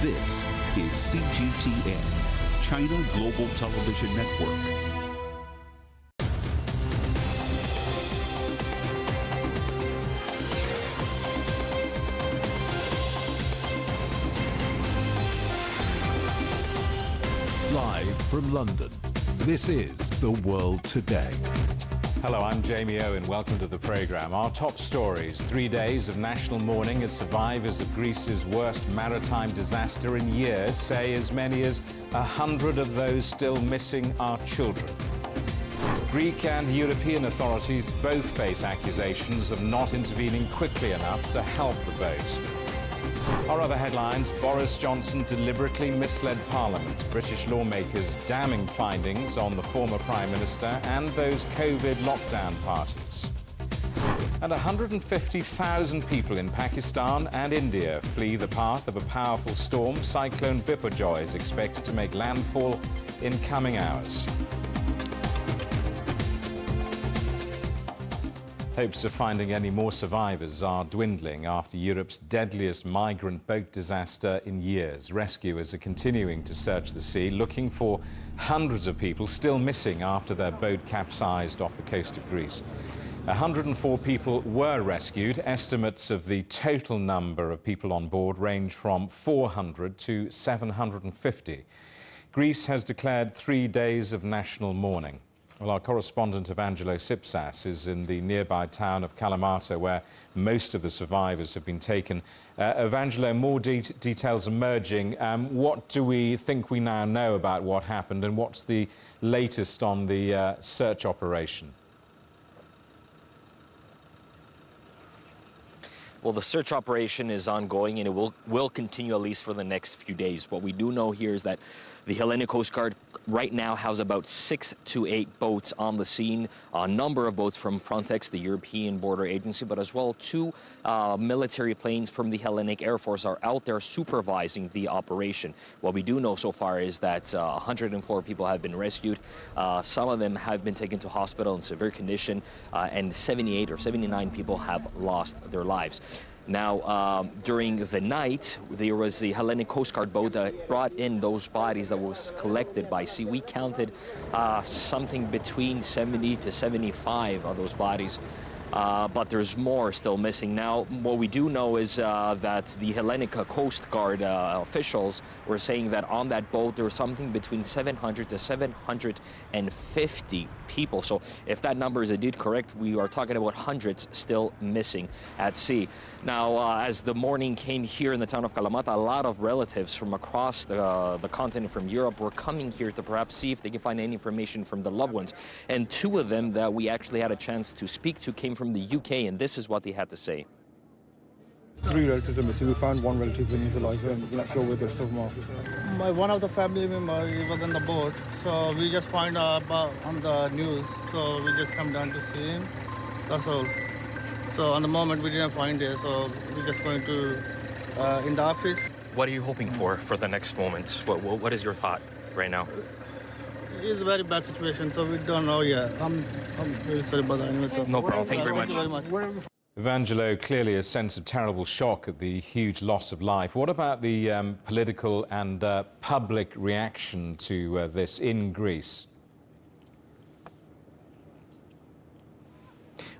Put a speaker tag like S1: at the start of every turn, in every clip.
S1: This is CGTN, China Global Television Network.
S2: Live from London, this is The World Today.
S3: Hello, I'm Jamie Owen. Welcome to the programme. Our top stories: 3 days of national mourning as survivors of Greece's worst maritime disaster in years say as many as 100 of those still missing are children. Greek and European authorities both face accusations of not intervening quickly enough to help the boats. Our other headlines: Boris Johnson deliberately misled Parliament, British lawmakers damning findings on the former Prime Minister and those COVID lockdown parties. And 150,000 people in Pakistan and India flee the path of a powerful storm. Cyclone Biparjoy is expected to make landfall in coming hours. Hopes of finding any more survivors are dwindling after Europe's deadliest migrant boat disaster in years. Rescuers are continuing to search the sea, looking for hundreds of people still missing after their boat capsized off the coast of Greece. 104 people were rescued. Estimates of the total number of people on board range from 400 to 750. Greece has declared 3 days of national mourning. Well, our correspondent Evangelo Sipsas is in the nearby town of Kalamata, where most of the survivors have been taken. Evangelo, more details emerging. What do we think we now know about what happened, and what's the latest on the search operation?
S4: Well, the search operation is ongoing, and it will continue at least for the next few days. What we do know here is that the Hellenic Coast Guard right now has about 6 to 8 boats on the scene, a number of boats from Frontex, the European Border Agency, but as well 2 military planes from the Hellenic Air Force are out there supervising the operation. What we do know so far is that 104 people have been rescued. Some of them have been taken to hospital in severe condition, and 78 or 79 people have lost their lives. Now, during the night, there was the Hellenic Coast Guard boat that brought in those bodies that was collected by sea. We counted something between 70 to 75 of those bodies. But there's more still missing. Now, what we do know is that the Hellenic Coast Guard officials were saying that on that boat there was something between 700 to 750 people. So if that number is indeed correct, we are talking about hundreds still missing at sea. Now, as the morning came here in the town of Kalamata, a lot of relatives from across the continent, from Europe, were coming here to perhaps see if they can find any information from their loved ones. And 2 of them that we actually had a chance to speak to came from the UK, and this is what they had to say.
S5: 3 relatives are missing. We found 1 relative and he's alive, and we're not sure where the rest of them are.
S6: One of the family members was on the boat, so we just find out on the news, so we just come down to see him. That's all. So on the moment we didn't find it, so we're just going to in the office.
S4: What are you hoping for the next moment? What is your thought right now?
S6: It's a very bad situation, so we don't know yet. I'm really sorry about that. Anyway, so
S4: No problem. Thank you very much.
S6: Thank you very much.
S3: Evangelo, clearly a sense of terrible shock at the huge loss of life. What about the political and public reaction to this in Greece?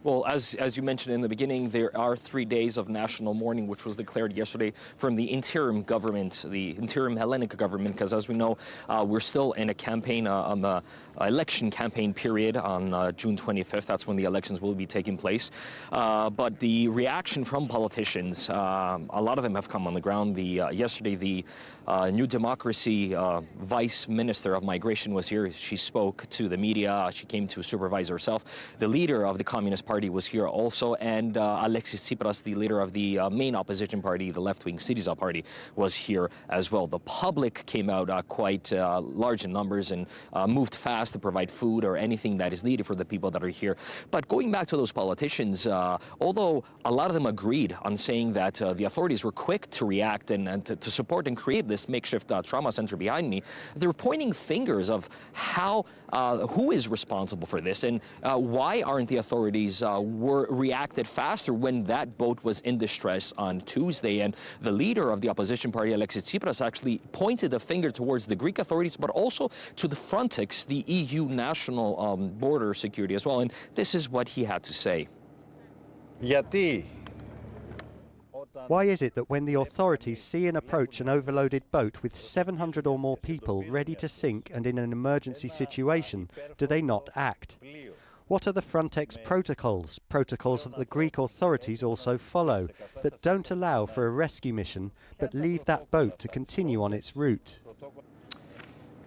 S4: Well, as you mentioned in the beginning, there are 3 days of national mourning, which was declared yesterday from the interim government, the interim Hellenic government, because as we know, we're still in a campaign, on the election campaign period on June 25th. That's when the elections will be taking place. But the reaction from politicians, a lot of them have come on the ground. Yesterday, the New Democracy Vice Minister of Migration was here. She spoke to the media. She came to supervise herself. The leader of the Communist Party was here also, and Alexis Tsipras, the leader of the main opposition party, the left-wing Syriza party, was here as well. The public came out quite large in numbers and moved fast to provide food or anything that is needed for the people that are here. But going back to those politicians, although a lot of them agreed on saying that the authorities were quick to react and to support and create this makeshift trauma center behind me, they were pointing fingers of how who is responsible for this, and why aren't the authorities reacted faster when that boat was in distress on Tuesday. And the leader of the opposition party, Alexis Tsipras, actually pointed the finger towards the Greek authorities, but also to the Frontex, the EU national border security as well. And this is what he had to say.
S7: Why is it that when the authorities see and approach an overloaded boat with 700 or more people ready to sink and in an emergency situation, do they not act? What are the Frontex protocols, protocols that the Greek authorities also follow, that don't allow for a rescue mission but leave that boat to continue on its route?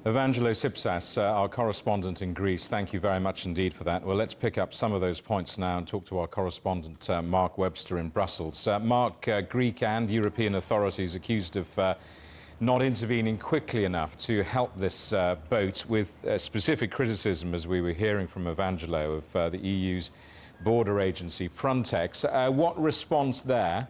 S3: Evangelos Tsipras, our correspondent in Greece, thank you very much indeed for that. Well, let's pick up some of those points now and talk to our correspondent, Mark Webster in Brussels. Mark, Greek and European authorities accused of not intervening quickly enough to help this boat, with specific criticism, as we were hearing from Evangelo, of the EU's border agency, Frontex. What response there?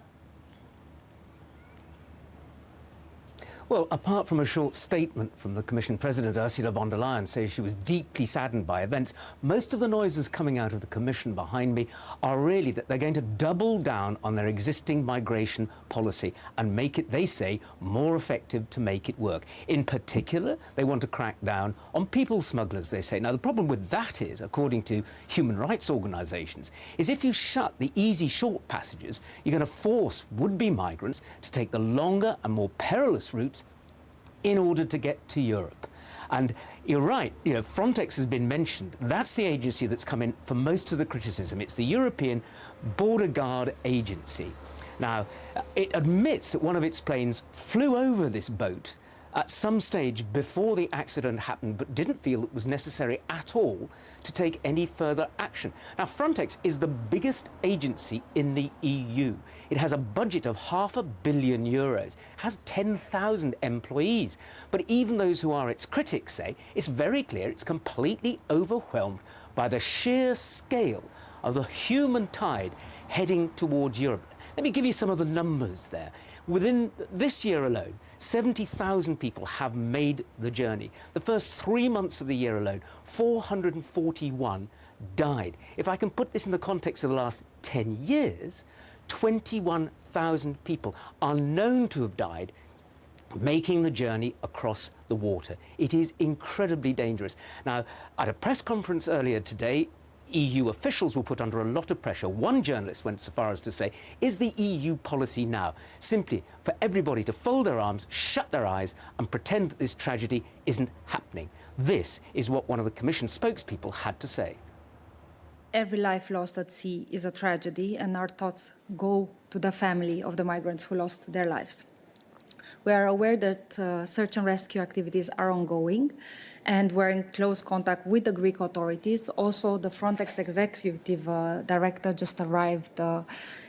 S8: Well, apart from a short statement from the Commission President, Ursula von der Leyen, says she was deeply saddened by events, most of the noises coming out of the Commission behind me are really that they're going to double down on their existing migration policy and make it, they say, more effective to make it work. In particular, they want to crack down on people smugglers, they say. Now, the problem with that is, according to human rights organisations, is if you shut the easy short passages, you're going to force would-be migrants to take the longer and more perilous routes in order to get to Europe. And you're right, you know, Frontex has been mentioned. That's the agency that's come in for most of the criticism. It's the European Border Guard Agency. Now, it admits that one of its planes flew over this boat at some stage before the accident happened, but didn't feel it was necessary at all to take any further action. Now, Frontex is the biggest agency in the EU. It has a budget of €500 million, has 10,000 employees. But even those who are its critics say it's very clear it's completely overwhelmed by the sheer scale of the human tide heading towards Europe. Let me give you some of the numbers there. Within this year alone, 70,000 people have made the journey. The first 3 months of the year alone, 441 died. If I can put this in the context of the last 10 years, 21,000 people are known to have died making the journey across the water. It is incredibly dangerous. Now, at a press conference earlier today, EU officials were put under a lot of pressure. One journalist went so far as to say, is the EU policy now simply for everybody to fold their arms, shut their eyes and pretend that this tragedy isn't happening? This is what one of the Commission spokespeople had to say.
S9: Every life lost at sea is a tragedy, and our thoughts go to the family of the migrants who lost their lives. We are aware that search and rescue activities are ongoing, and we're in close contact with the Greek authorities. Also, the Frontex executive director just arrived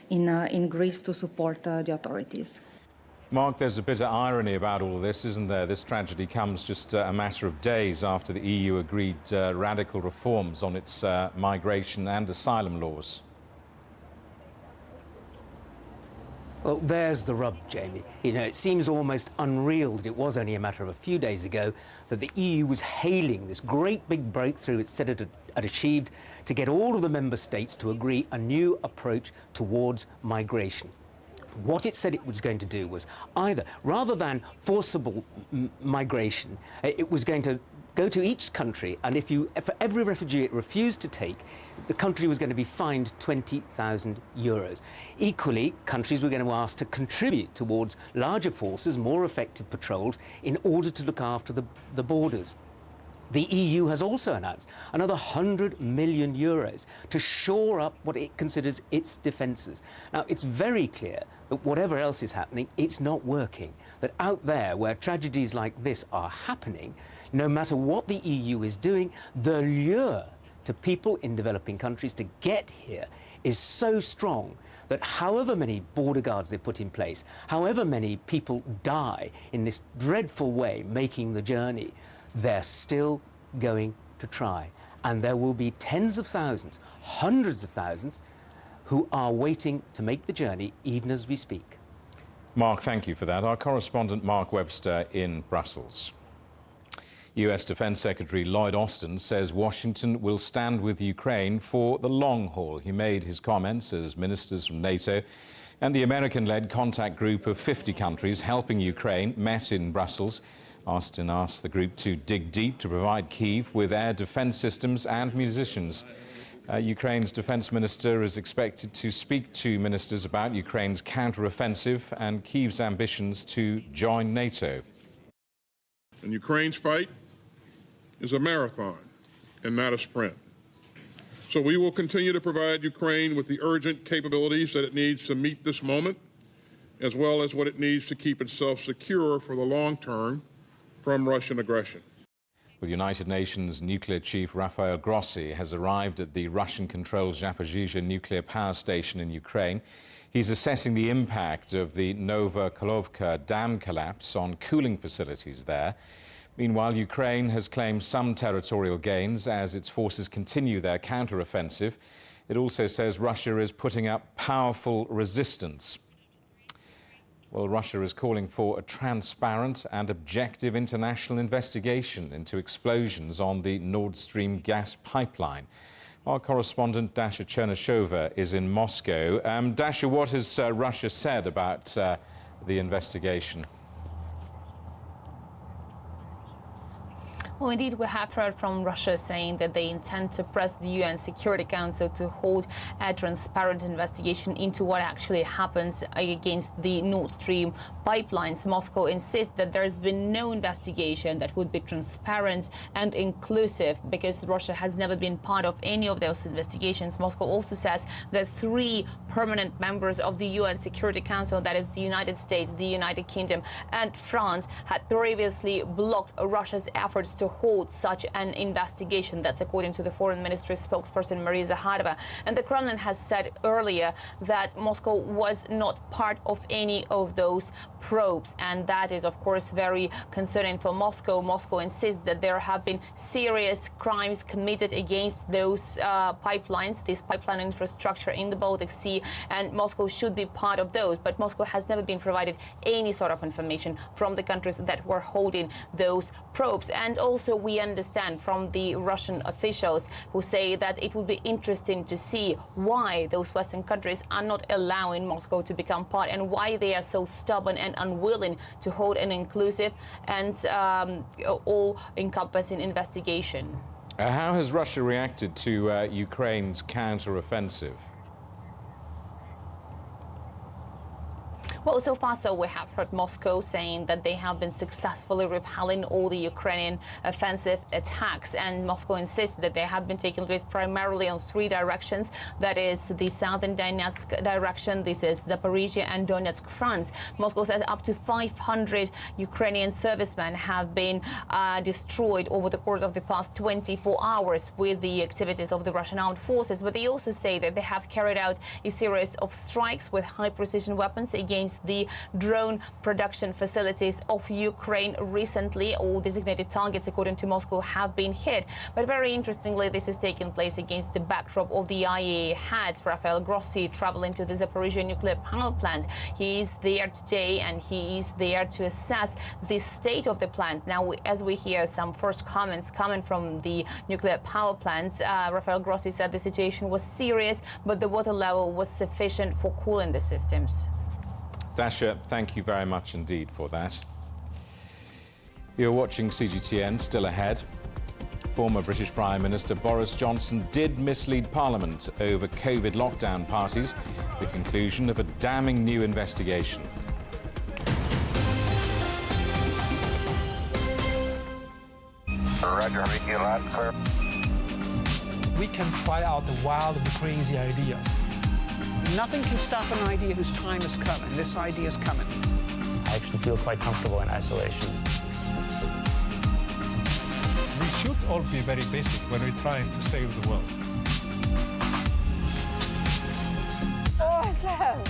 S9: in Greece to support the authorities.
S3: Mark, there's a bit of irony about all of this, isn't there? This tragedy comes just a matter of days after the EU agreed radical reforms on its migration and asylum laws.
S8: Well, there's the rub, Jamie. You know, it seems almost unreal that it was only a matter of a few days ago that the EU was hailing this great big breakthrough it said it had achieved to get all of the member states to agree a new approach towards migration. What it said it was going to do was either, rather than forcible migration, it was going to go to each country, and for every refugee it refused to take, the country was going to be fined €20,000. Equally, countries were going to ask to contribute towards larger forces, more effective patrols, in order to look after the borders. The EU has also announced another €100 million to shore up what it considers its defences. Now, it's very clear that whatever else is happening, it's not working. That out there, where tragedies like this are happening, no matter what the EU is doing, the lure to people in developing countries to get here is so strong that however many border guards they put in place, however many people die in this dreadful way making the journey, they're still going to try. And there will be tens of thousands, hundreds of thousands, who are waiting to make the journey even as we speak.
S3: Mark, thank you for that. Our correspondent Mark Webster in Brussels. US Defense Secretary Lloyd Austin says Washington will stand with Ukraine for the long haul. He made his comments as ministers from NATO and the American-led contact group of 50 countries helping Ukraine met in Brussels. Austin asked the group to dig deep to provide Kyiv with air defense systems and munitions. Ukraine's defense minister is expected to speak to ministers about Ukraine's counter-offensive and Kyiv's ambitions to join NATO.
S10: And Ukraine's fight is a marathon and not a sprint. So we will continue to provide Ukraine with the urgent capabilities that it needs to meet this moment, as well as what it needs to keep itself secure for the long term from Russian aggression.
S3: Well, United Nations nuclear chief Rafael Grossi has arrived at the Russian-controlled Zaporizhzhia nuclear power station in Ukraine. He's assessing the impact of the Novokholovka dam collapse on cooling facilities there. Meanwhile, Ukraine has claimed some territorial gains as its forces continue their counter-offensive. It also says Russia is putting up powerful resistance. Well, Russia is calling for a transparent and objective international investigation into explosions on the Nord Stream gas pipeline. Our correspondent Dasha Chernyshova is in Moscow. Dasha, what has Russia said about the investigation?
S11: Well, indeed, we have heard from Russia saying that they intend to press the UN Security Council to hold a transparent investigation into what actually happens against the Nord Stream pipelines. Moscow insists that there's been no investigation that would be transparent and inclusive because Russia has never been part of any of those investigations. Moscow also says that 3 permanent members of the UN Security Council, that is the United States, the United Kingdom and France, had previously blocked Russia's efforts to hold such an investigation. That's according to the Foreign Ministry spokesperson Maria Zakharova. And the Kremlin has said earlier that Moscow was not part of any of those probes. And that is, of course, very concerning for Moscow. Moscow insists that there have been serious crimes committed against those pipelines, this pipeline infrastructure in the Baltic Sea, and Moscow should be part of those. But Moscow has never been provided any sort of information from the countries that were holding those probes. And also we understand from the Russian officials who say that it would be interesting to see why those Western countries are not allowing Moscow to become part and why they are so stubborn and unwilling to hold an inclusive and all-encompassing investigation.
S3: How has Russia reacted to Ukraine's counter-offensive?
S11: Well, so far, we have heard Moscow saying that they have been successfully repelling all the Ukrainian offensive attacks. And Moscow insists that they have been taking place primarily on 3 directions. That is the southern Donetsk direction. This is Zaporizhzhia and Donetsk fronts. Moscow says up to 500 Ukrainian servicemen have been destroyed over the course of the past 24 hours with the activities of the Russian armed forces. But they also say that they have carried out a series of strikes with high-precision weapons against the drone production facilities of Ukraine recently. All designated targets, according to Moscow, have been hit. But very interestingly, this is taking place against the backdrop of the IAEA head, Rafael Grossi, traveling to the Zaporizhzhia nuclear power plant. He is there today and he is there to assess the state of the plant. Now, as we hear some first comments coming from the nuclear power plant, Rafael Grossi said the situation was serious, but the water level was sufficient for cooling the systems.
S3: Dasha, thank you very much indeed for that. You're watching CGTN. Still ahead. Former British Prime Minister Boris Johnson did mislead Parliament over COVID lockdown parties, the conclusion of a damning new investigation.
S12: Roger, making loud and clear.
S13: We can try out the wild and crazy ideas.
S14: Nothing can stop an idea whose time is coming. This idea is coming.
S15: I actually feel quite comfortable in isolation.
S13: We should all be very basic when we're trying to save the world.
S16: Awesome!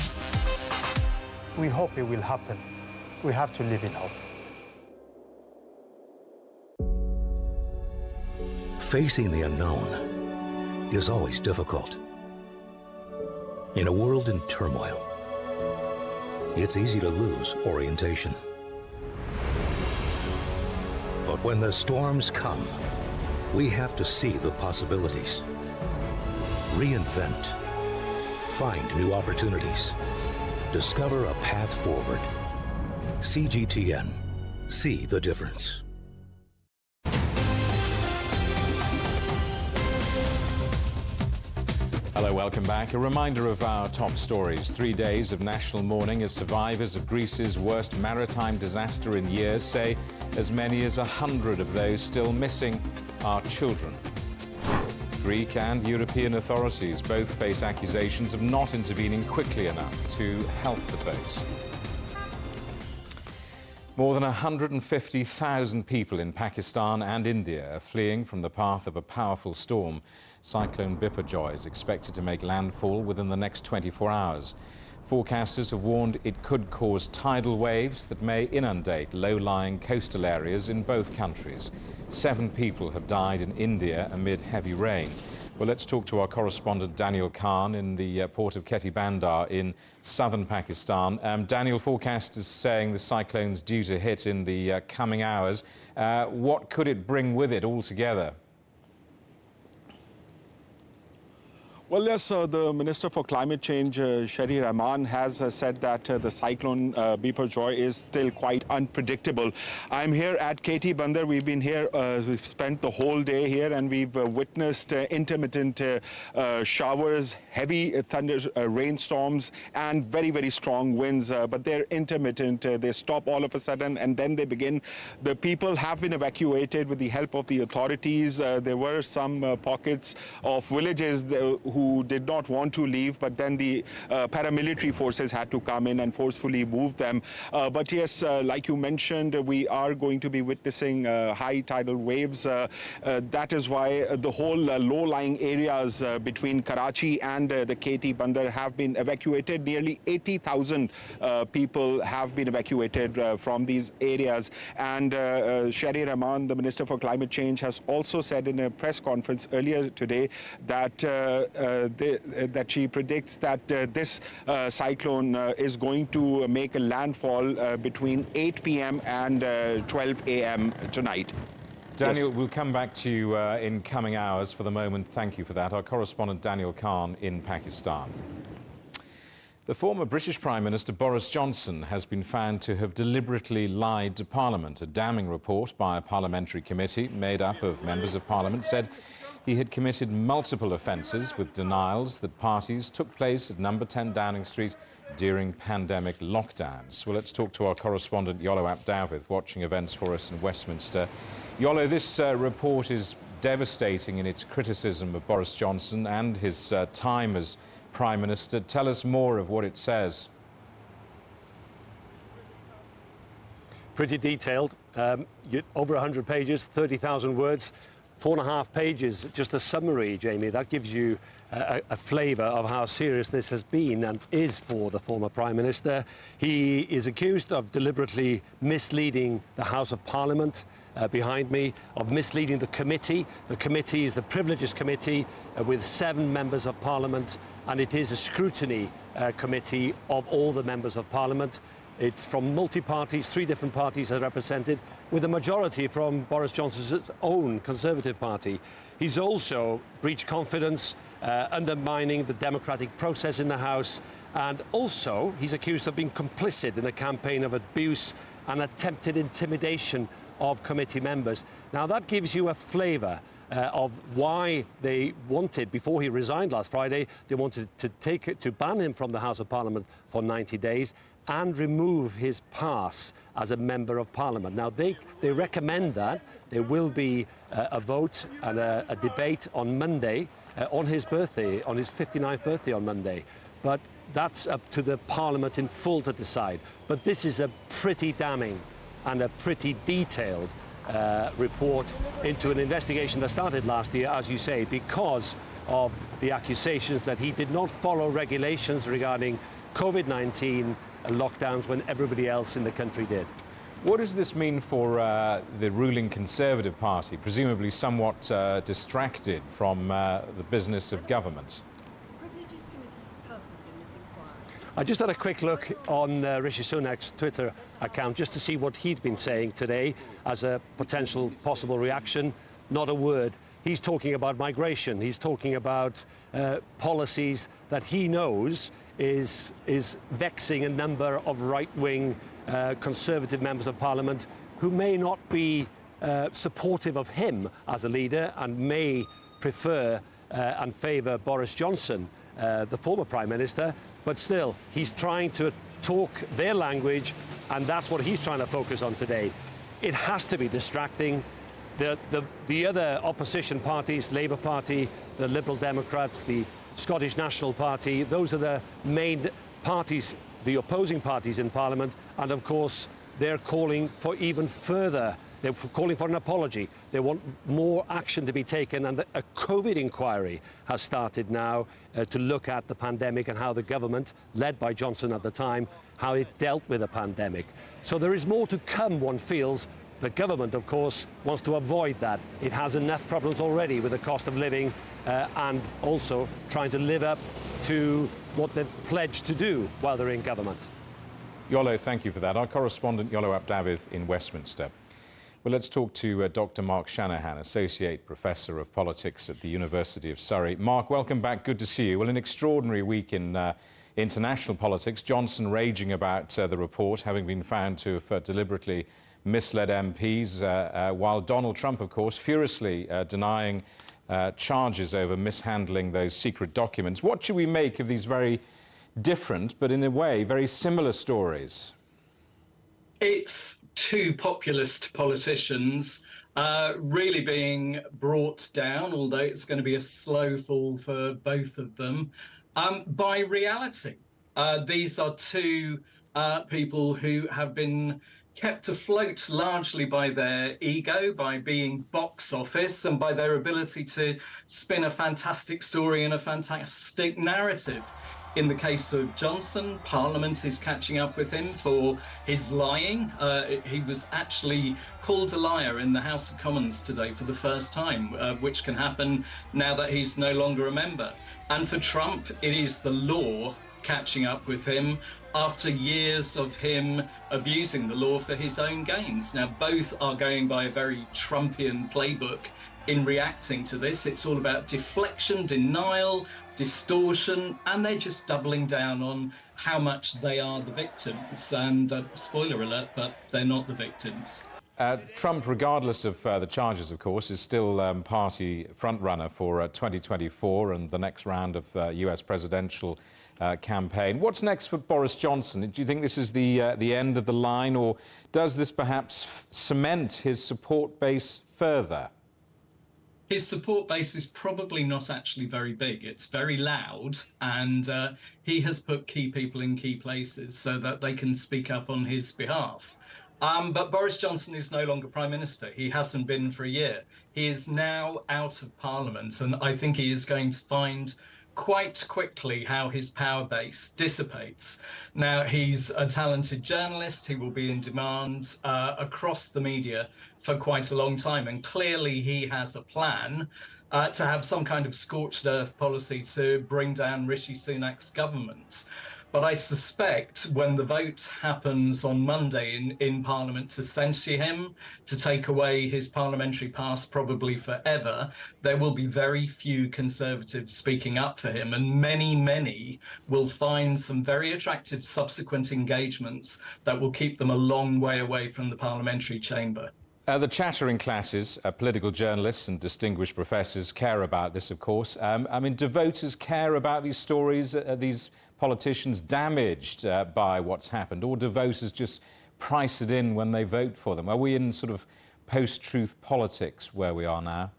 S16: We hope it will happen. We have to live in hope.
S17: Facing the unknown is always difficult. In a world in turmoil, it's easy to lose orientation. But But when the storms come, we have to see the possibilities. Reinvent. Find new opportunities. Discover a path forward. CGTN. See the difference.
S3: Hello, welcome back. A reminder of our top stories. 3 days of national mourning as survivors of Greece's worst maritime disaster in years say as many as 100 of those still missing are children. Greek and European authorities both face accusations of not intervening quickly enough to help the boats. More than 150,000 people in Pakistan and India are fleeing from the path of a powerful storm. Cyclone Biparjoy is expected to make landfall within the next 24 hours. Forecasters have warned it could cause tidal waves that may inundate low-lying coastal areas in both countries. 7 people have died in India amid heavy rain. Well, let's talk to our correspondent Daniel Khan in the port of Keti Bandar in southern Pakistan. Daniel, forecasters saying the cyclone's due to hit in the coming hours. What could it bring with it altogether?
S12: Well, yes, the Minister for Climate Change, Sherry Rahman, has said that the cyclone Biparjoy is still quite unpredictable. I'm here at Keti Bandar. We've been here, we've spent the whole day here, and we've witnessed intermittent showers, heavy thunder rainstorms, and very, very strong winds. But they're intermittent. They stop all of a sudden, and then they begin. The people have been evacuated with the help of the authorities. There were some pockets of villages who did not want to leave, but then the paramilitary forces had to come in and forcefully move them. But yes, like you mentioned, we are going to be witnessing high tidal waves. That is why the whole low-lying areas between Karachi and the Keti Bandar have been evacuated. Nearly 80,000 people have been evacuated from these areas. And Sherry Rahman, the Minister for Climate Change, has also said in a press conference earlier today that that she predicts that this cyclone is going to make a landfall between 8 p.m. and 12 a.m. tonight.
S3: Daniel, we'll come back to you in coming hours. For the moment, thank you for that. Our correspondent Daniel Khan in Pakistan. The former British Prime Minister Boris Johnson has been found to have deliberately lied to Parliament. A damning report by a parliamentary committee made up of members of Parliament said he had committed multiple offences with denials that parties took place at number 10 Downing Street during pandemic lockdowns. Well, let's talk to our correspondent Yolo Abdawith, watching events for us in Westminster. Yolo, this report is devastating in its criticism of Boris Johnson and his time as Prime Minister. Tell us more of what it says.
S18: Pretty detailed. Over 100 pages, 30,000 words. 4.5 pages, just a summary, Jamie. That gives you a flavour of how serious this has been and is for the former Prime Minister. He is accused of deliberately misleading the House of Parliament behind me, of misleading the committee. The committee is the Privileges Committee with 7 members of Parliament, and it is a scrutiny committee of all the members of Parliament. It's from multi-parties, 3 different parties are represented, with a majority from Boris Johnson's own Conservative Party. He's also breached confidence, undermining the democratic process in the House, and also he's accused of being complicit in a campaign of abuse and attempted intimidation of committee members. Now that gives you a flavour of why they wanted, before he resigned last Friday, they wanted to ban him from the House of Parliament for 90 days and remove his pass as a member of Parliament. Now, they recommend that. There will be a vote and a debate on Monday, on his birthday, on his 59th birthday on Monday. But that's up to the Parliament in full to decide. But this is a pretty damning and a pretty detailed report into an investigation that started last year, as you say, because of the accusations that he did not follow regulations regarding COVID-19 lockdowns when everybody else in the country did.
S3: What does this mean for the ruling Conservative Party, presumably somewhat distracted from the business of government?
S18: I just had a quick look on Rishi Sunak's Twitter account just to see what he'd been saying today as a potential possible reaction. Not a word. He's talking about migration. He's talking about policies that he knows is vexing a number of right-wing Conservative members of Parliament who may not be supportive of him as a leader and may prefer and favour Boris Johnson, the former Prime Minister. But still, he's trying to talk their language, and that's what he's trying to focus on today. It has to be distracting. The other opposition parties, Labour Party, the Liberal Democrats, the Scottish National Party, those are the main parties, the opposing parties in Parliament, and of course they're calling for even further. They're calling for an apology. They want more action to be taken, and a COVID inquiry has started now to look at the pandemic and how the government, led by Johnson at the time, how it dealt with the pandemic. So there is more to come, one feels. The government, of course, wants to avoid that. It has enough problems already with the cost of living and also trying to live up to what they've pledged to do while they're in government.
S3: Yolo, thank you for that. Our correspondent, Yolo Abdavith in Westminster. Well, let's talk to Dr. Mark Shanahan, Associate Professor of Politics at the University of Surrey. Mark, welcome back. Good to see you. Well, an extraordinary week in international politics. Johnson raging about the report, having been found to have deliberately misled MPs, while Donald Trump, of course, furiously denying charges over mishandling those secret documents. What should we make of these very different, but in a way, very similar stories?
S19: It's two populist politicians really being brought down, although it's going to be a slow fall for both of them, by reality. These are two people who have been kept afloat largely by their ego, by being box office, and by their ability to spin a fantastic story and a fantastic narrative. In the case of Johnson, Parliament is catching up with him for his lying. He was actually called a liar in the House of Commons today for the first time, which can happen now that he's no longer a member. And for Trump, it is the law catching up with him after years of him abusing the law for his own gains. Now, both are going by a very Trumpian playbook in reacting to this. It's all about deflection, denial, distortion, and they're just doubling down on how much they are the victims. And spoiler alert, but they're not the victims.
S3: Trump, regardless of the charges, of course, is still party frontrunner for 2024 and the next round of US presidential campaign. What's next for Boris Johnson? Do you think this is the end of the line, or does this perhaps cement his support base further?
S19: His support base is probably not actually very big. It's very loud, and he has put key people in key places so that they can speak up on his behalf. But Boris Johnson is no longer Prime Minister. He hasn't been for a year. He is now out of Parliament, and I think he is going to find quite quickly how his power base dissipates. Now, he's a talented journalist. He will be in demand across the media for quite a long time. And clearly he has a plan to have some kind of scorched earth policy to bring down Rishi Sunak's government. But I suspect when the vote happens on Monday in Parliament to censure him, to take away his parliamentary pass probably forever, there will be very few Conservatives speaking up for him, and many will find some very attractive subsequent engagements that will keep them a long way away from the parliamentary chamber.
S3: The chattering classes, political journalists and distinguished professors care about this, of course. I mean, do voters care about these stories, these politicians damaged by what's happened, or do voters just price it in when they vote for them? Are we in sort of post-truth politics where we are now?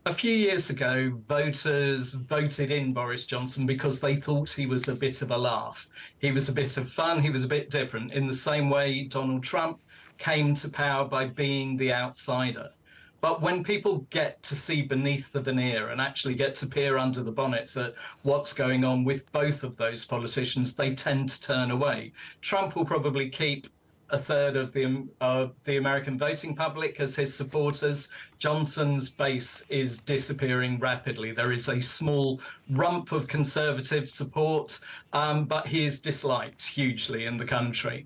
S19: A few years ago, voters voted in Boris Johnson because they thought he was a bit of a laugh. He was a bit of fun, he was a bit different, in the same way Donald Trump came to power by being the outsider. But when people get to see beneath the veneer and actually get to peer under the bonnets at what's going on with both of those politicians, they tend to turn away. Trump will probably keep a third of the American voting public as his supporters. Johnson's base is disappearing rapidly. There is a small rump of conservative support, but he is disliked hugely in the country.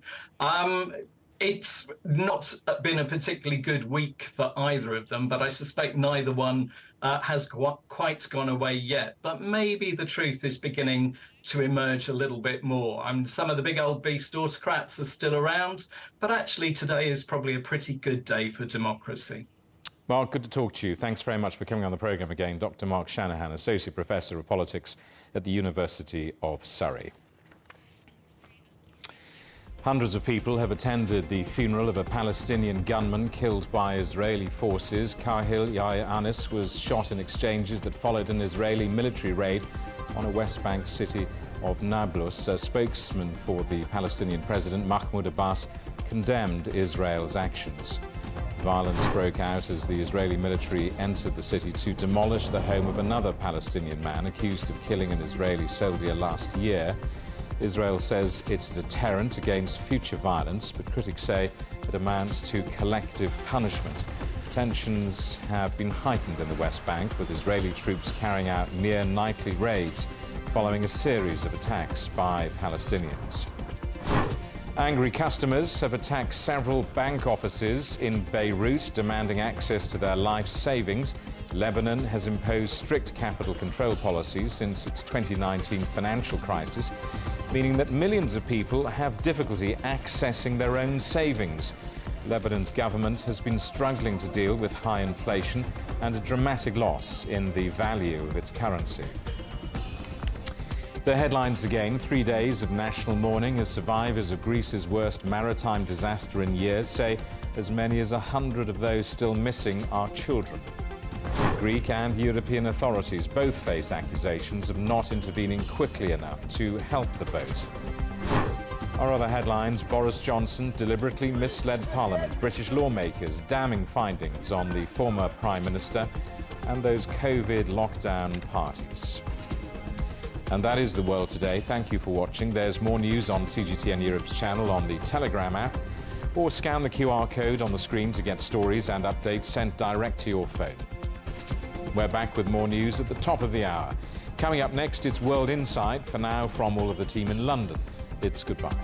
S19: It's not been a particularly good week for either of them, but I suspect neither one has quite gone away yet. But maybe the truth is beginning to emerge a little bit more. Some of the big old beast autocrats are still around, but actually today is probably a pretty good day for democracy.
S3: Well, good to talk to you. Thanks very much for coming on the programme again. Dr. Mark Shanahan, Associate Professor of Politics at the University of Surrey. Hundreds of people have attended the funeral of a Palestinian gunman killed by Israeli forces. Kahil Yair was shot in exchanges that followed an Israeli military raid on a West Bank city of Nablus. A spokesman for the Palestinian president, Mahmoud Abbas, condemned Israel's actions. Violence broke out as the Israeli military entered the city to demolish the home of another Palestinian man accused of killing an Israeli soldier last year. Israel says it's a deterrent against future violence, but critics say it amounts to collective punishment. Tensions have been heightened in the West Bank, with Israeli troops carrying out near-nightly raids following a series of attacks by Palestinians. Angry customers have attacked several bank offices in Beirut, demanding access to their life savings. Lebanon has imposed strict capital control policies since its 2019 financial crisis, meaning that millions of people have difficulty accessing their own savings. Lebanon's government has been struggling to deal with high inflation and a dramatic loss in the value of its currency. The headlines again: 3 days of national mourning as survivors of Greece's worst maritime disaster in years say as many as 100 of those still missing are children. Greek and European authorities both face accusations of not intervening quickly enough to help the boat. Our other headlines: Boris Johnson deliberately misled Parliament, British lawmakers damning findings on the former Prime Minister, and those COVID lockdown parties. And that is the world today. Thank you for watching. There's more news on CGTN Europe's channel on the Telegram app, or scan the QR code on the screen to get stories and updates sent direct to your phone. We're back with more news at the top of the hour. Coming up next, it's World Insight. For now, from all of the team in London, it's goodbye.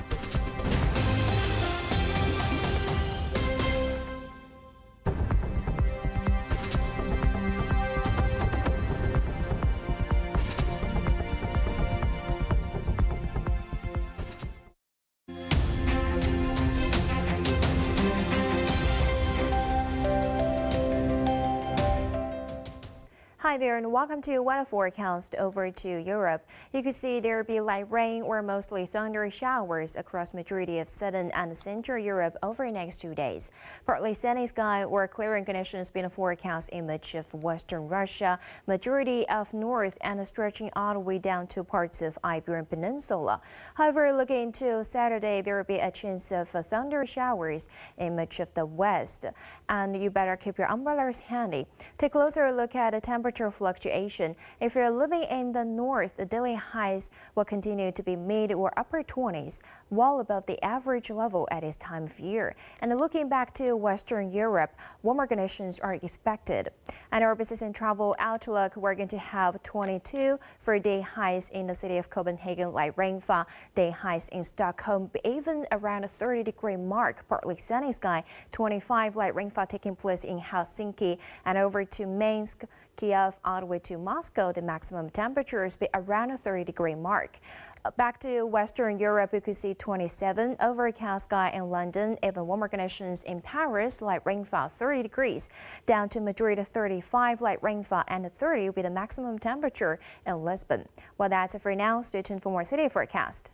S20: Hi there and welcome to weather forecast over to Europe. You could see there will be light rain or mostly thunder showers across majority of southern and central Europe over the next 2 days. Partly sunny sky or clearing conditions being forecast in much of western Russia, majority of north and stretching all the way down to parts of Iberian Peninsula. However, looking into Saturday, there will be a chance of thunder showers in much of the west, and you better keep your umbrellas handy. Take a closer look at the temperature fluctuation. If you're living in the north, the daily highs will continue to be mid or upper 20s, well above the average level at this time of year. And looking back to Western Europe, warmer conditions are expected. And our business and travel outlook, we're going to have 22 for day highs in the city of Copenhagen, light rainfall, day highs in Stockholm, even around a 30-degree mark, partly sunny sky, 25 light rainfall taking place in Helsinki, and over to Minsk, Kiev, all the way to Moscow, the maximum temperatures be around a 30-degree mark. Back to Western Europe, you could see 27 overcast sky in London, even warmer conditions in Paris, light rainfall 30 degrees, down to Madrid 35 light rainfall, and 30 will be the maximum temperature in Lisbon. Well, that's it for now. Stay tuned for more city forecast.